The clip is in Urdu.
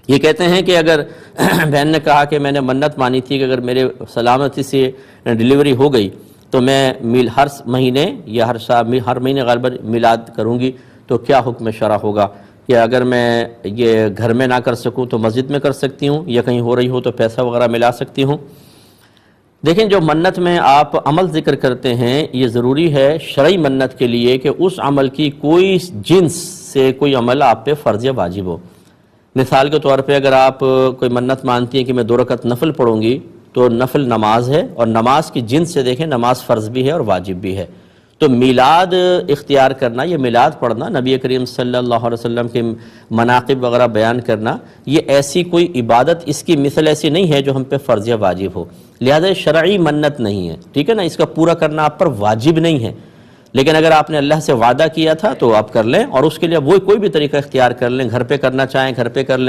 یہ کہتے ہیں کہ اگر بہن نے کہا کہ میں نے منت مانی تھی کہ اگر میرے سلامتی سے ڈیلیوری ہو گئی تو میں ہر مہینے یا ہر مہینے غالباً میلاد کروں گی، تو کیا حکم شرع ہوگا؟ کہ اگر میں یہ گھر میں نہ کر سکوں تو مسجد میں کر سکتی ہوں، یا کہیں ہو رہی ہو تو پیسہ وغیرہ ملا سکتی ہوں؟ دیکھیں، جو منت میں آپ عمل ذکر کرتے ہیں یہ ضروری ہے شرعی منت کے لیے کہ اس عمل کی کوئی جنس سے کوئی عمل آپ پہ فرض یا واجب ہو۔ مثال کے طور پہ اگر آپ کوئی منت مانتی ہیں کہ میں 2 رکعت نفل پڑھوں گی، تو نفل نماز ہے، اور نماز کی جنس سے دیکھیں نماز فرض بھی ہے اور واجب بھی ہے۔ تو میلاد اختیار کرنا، یہ میلاد پڑھنا، نبی کریم صلی اللہ علیہ وسلم کے مناقب وغیرہ بیان کرنا، یہ ایسی کوئی عبادت اس کی مثل ایسی نہیں ہے جو ہم پہ فرض یا واجب ہو، لہذا شرعی منت نہیں ہے، ٹھیک ہے نا؟ اس کا پورا کرنا آپ پر واجب نہیں ہے، لیکن اگر آپ نے اللہ سے وعدہ کیا تھا تو آپ کر لیں، اور اس کے لیے وہ کوئی بھی طریقہ اختیار کر لیں، گھر پہ کرنا چاہیں گھر پہ کر لیں،